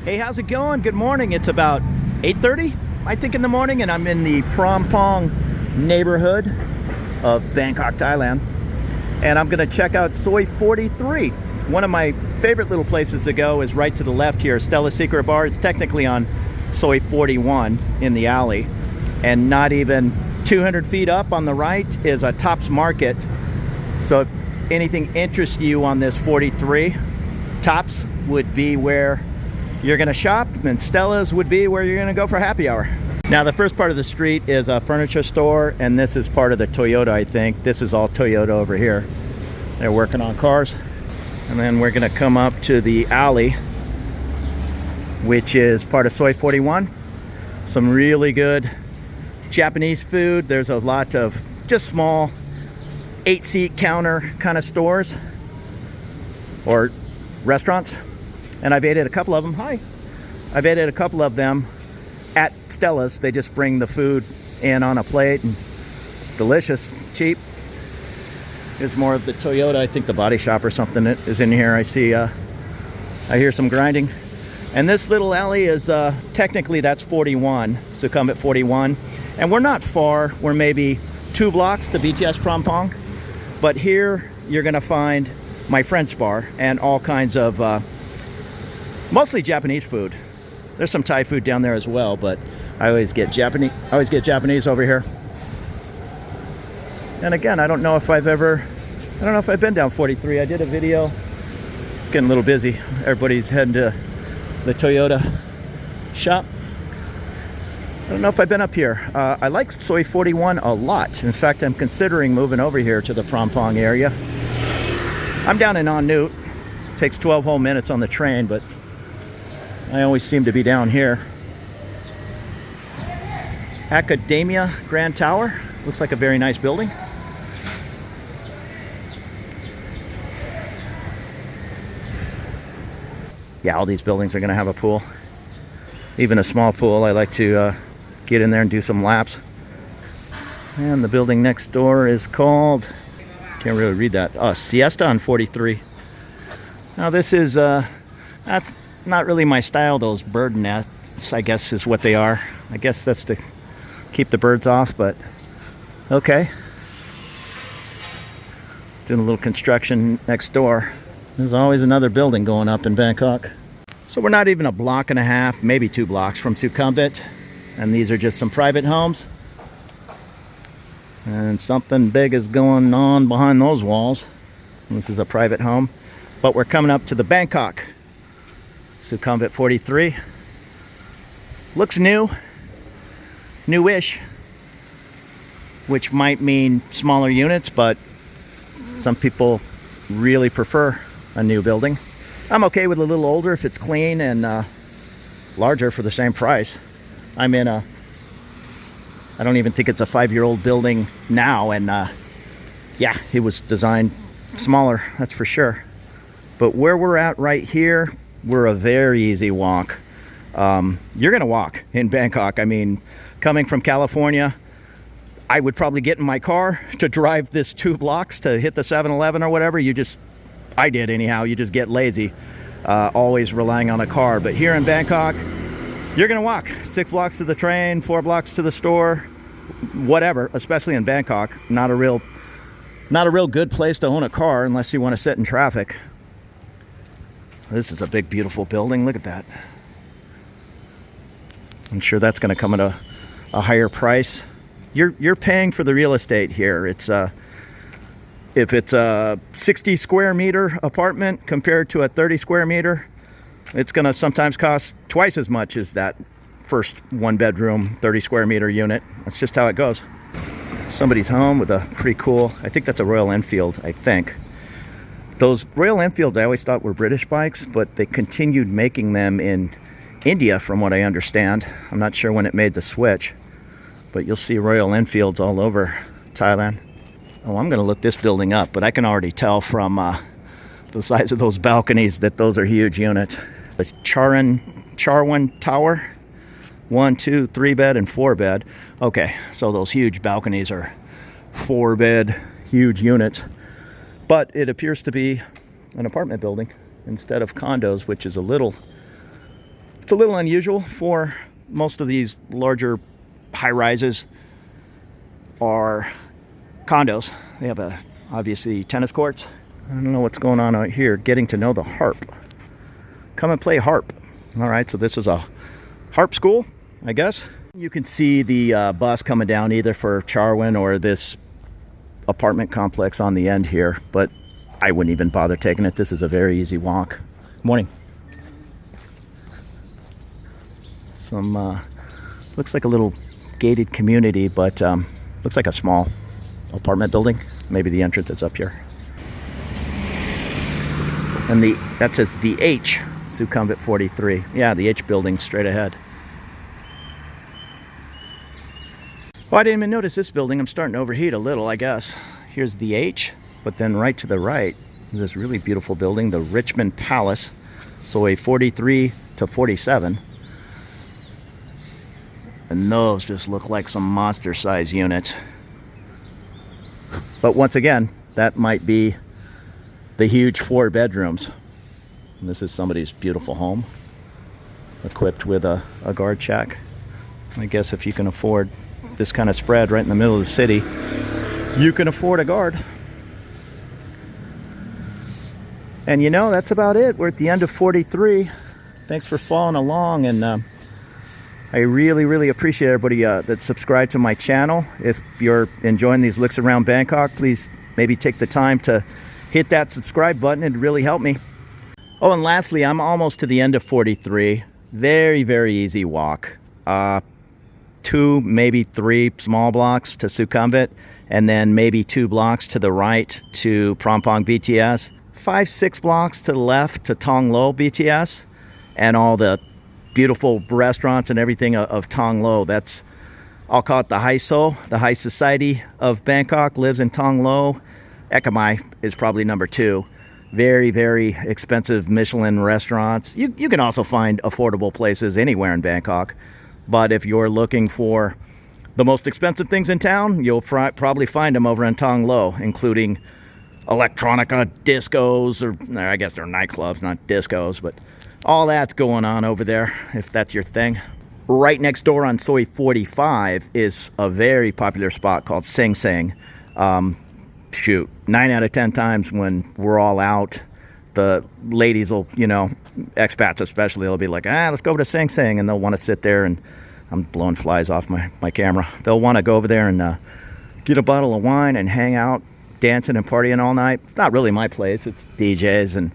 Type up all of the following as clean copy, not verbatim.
Hey, how's it going? Good morning. It's about 8:30, I think, in the morning, and I'm in the Phrom Phong neighborhood of Bangkok, Thailand. And I'm going to check out Soi 43. One of my favorite little places to go is right to the left here, Stella's Secret Bar. It's technically on Soi 41 in the alley. And not even 200 feet up on the right is a Tops Market. So if anything interests you on this 43, Tops would be where you're going to shop, and Stella's would be where you're going to go for happy hour. Now, the first part of the street is a furniture store, and this is part of the Toyota, I think. This is all Toyota over here. They're working on cars. And then we're going to come up to the alley, which is part of Soi 41. Some really good Japanese food. There's a lot of just small 8-seat counter kind of stores or restaurants. And I've ate at a couple of them. Hi. I've ate at a couple of them at Stella's. They just bring the food in on a plate, and delicious, cheap. Here's more of the Toyota. I think the body shop or something is in here. I see, I hear some grinding. And this little alley is, technically that's 41, Sukhumvit 41. And we're not far. We're maybe 2 blocks to BTS Phrom Phong. But here you're gonna find my French bar and all kinds of, mostly Japanese food. There's some Thai food down there as well, but I always get Japanese over here. And again, I don't know if I've been down 43. I did a video. It's getting a little busy. Everybody's heading to the Toyota shop. I don't know if I've been up here. I like Soi 41 a lot. In fact, I'm considering moving over here to the Phrom Phong area. I'm down in An Nut. Takes 12 whole minutes on the train, but I always seem to be down here. Academia Grand Tower. Looks like a very nice building. Yeah, all these buildings are going to have a pool. Even a small pool. I like to get in there and do some laps. And the building next door is called, can't really read that. Oh, Siesta on 43. Now this is, that's not really my style. Those bird nests, I guess, is what they are. I guess that's to keep the birds off, but okay. Doing a little construction next door. There's always another building going up in Bangkok. So we're not even a block and a half, maybe 2 blocks from Sukhumvit. And these are just some private homes. And something big is going on behind those walls. And this is a private home. But we're coming up to the Bangkok Sukhumvit 43. Looks new. Newish. Which might mean smaller units, but some people really prefer a new building. I'm okay with a little older if it's clean, and larger for the same price. I'm in I don't even think it's a 5-year-old building now, and yeah, it was designed smaller, that's for sure. But where we're at right here, we're a very easy walk. You're gonna walk in Bangkok. I mean, coming from California, I would probably get in my car to drive this 2 blocks to hit the 7-Eleven or whatever. I did anyhow, you just get lazy, always relying on a car. But here in Bangkok, you're gonna walk 6 blocks to the train, 4 blocks to the store, whatever, especially in Bangkok. Not a real good place to own a car unless you want to sit in traffic. This is a big, beautiful building. Look at that. I'm sure that's gonna come at a higher price. You're paying for the real estate here. It's if it's a 60 square meter apartment compared to a 30 square meter, it's gonna sometimes cost twice as much as that first 1-bedroom 30 square meter unit. That's just how it goes. Somebody's home with a pretty cool, I think that's a Royal Enfield, I think. Those Royal Enfields I always thought were British bikes, but they continued making them in India from what I understand. I'm not sure when it made the switch, but you'll see Royal Enfields all over Thailand. Oh, I'm gonna look this building up, but I can already tell from the size of those balconies that those are huge units. The Charwan Tower, 1, 2, 3 bed and 4 bed. Okay, so those huge balconies are 4 bed, huge units. But it appears to be an apartment building instead of condos, which is a little It's a little unusual for most of these larger high-rises are condos. They have obviously tennis courts. I don't know what's going on out here. Getting to know the harp. Come and play harp. All right, so this is a harp school, I guess. You can see the bus coming down either for Charwin or this apartment complex on the end here, but I wouldn't even bother taking it. This is a very easy walk. Morning. Some looks like a little gated community, but looks like a small apartment building. Maybe the entrance is up here. And that says the H, Sukhumvit 43. Yeah, the H building straight ahead. Oh, I didn't even notice this building. I'm starting to overheat a little, I guess. Here's the H, but then right to the right is this really beautiful building, the Richmond Palace, Soi 43 to 47. And those just look like some monster-sized units. But once again, that might be the huge 4 bedrooms. And this is somebody's beautiful home, equipped with a guard shack. I guess if you can afford this kind of spread right in the middle of the city, you can afford a guard. And you know, that's about it. We're at the end of 43. Thanks for following along, and I really appreciate everybody that subscribed to my channel. If you're enjoying these looks around Bangkok, please maybe take the time to hit that subscribe button. It'd really help me. Oh, and lastly, I'm almost to the end of 43. Very easy walk. 2, maybe 3 small blocks to Sukhumvit, and then maybe 2 blocks to the right to Prompong BTS. 5-6 blocks to the left to Tong Lo BTS, and all the beautiful restaurants and everything of Tong Lo. That's, I'll call it the high soul, the high society of Bangkok lives in Tong Lo. Ekamai is probably number 2. Very expensive Michelin restaurants. You can also find affordable places anywhere in Bangkok, but if you're looking for the most expensive things in town, you'll probably find them over in Tong Lo, including electronica, discos, or I guess they're nightclubs, not discos, but all that's going on over there, if that's your thing. Right next door on Soi 45 is a very popular spot called Sing Sing. Shoot, 9 out of 10 times when we're all out, the ladies will, you know, expats especially, they'll be like, let's go over to Sing Sing, and they'll want to sit there, and I'm blowing flies off my camera. They'll want to go over there and get a bottle of wine and hang out, dancing and partying all night. It's not really my place. It's DJs and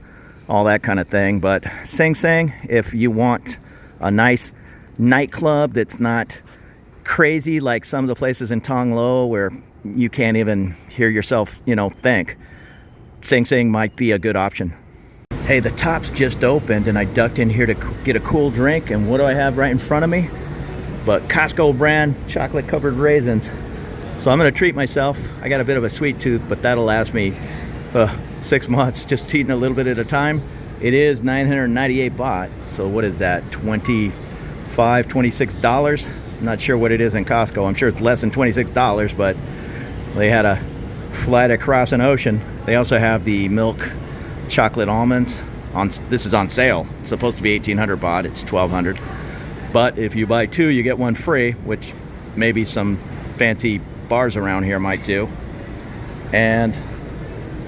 all that kind of thing. But Sing Sing, if you want a nice nightclub that's not crazy like some of the places in Tong Lo where you can't even hear yourself, you know, think, Sing Sing might be a good option. Hey, the tops just opened and I ducked in here to get a cool drink, and what do I have right in front of me? But Costco brand chocolate covered raisins. So I'm gonna treat myself. I got a bit of a sweet tooth, but that'll last me 6 months, just eating a little bit at a time. It is 998 baht, so what is that, $25, $26? I'm not sure what it is in Costco. I'm sure it's less than $26, but they had a flight across an ocean. They also have the milk chocolate almonds. This is on sale. It's supposed to be 1,800 baht, it's 1,200. But if you buy 2, you get 1 free, which maybe some fancy bars around here might do. And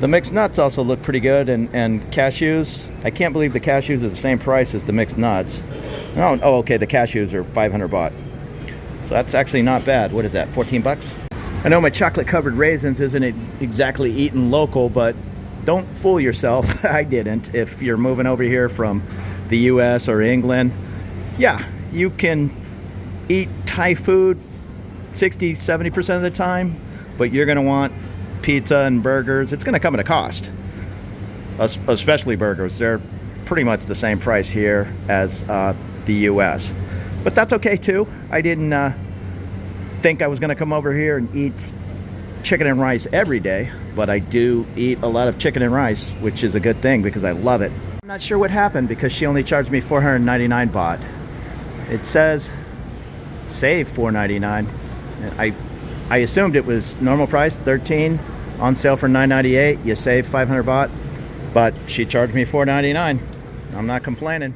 the mixed nuts also look pretty good, and cashews. I can't believe the cashews are the same price as the mixed nuts. Oh, okay, the cashews are 500 baht. So that's actually not bad. What is that, 14 bucks? I know my chocolate covered raisins isn't exactly eaten local, but don't fool yourself. I didn't. If you're moving over here from the US or England, yeah, you can eat Thai food 60-70% of the time, but you're gonna want pizza and burgers. It's gonna come at a cost, especially burgers. They're pretty much the same price here as the US, but that's okay too. I didn't think I was gonna come over here and eat chicken and rice every day, but I do eat a lot of chicken and rice, which is a good thing because I love it. I'm not sure what happened because she only charged me 499 baht. It says save 499. I assumed it was normal price, 13, on sale for 998. You save 500 baht, but she charged me 499. I'm not complaining.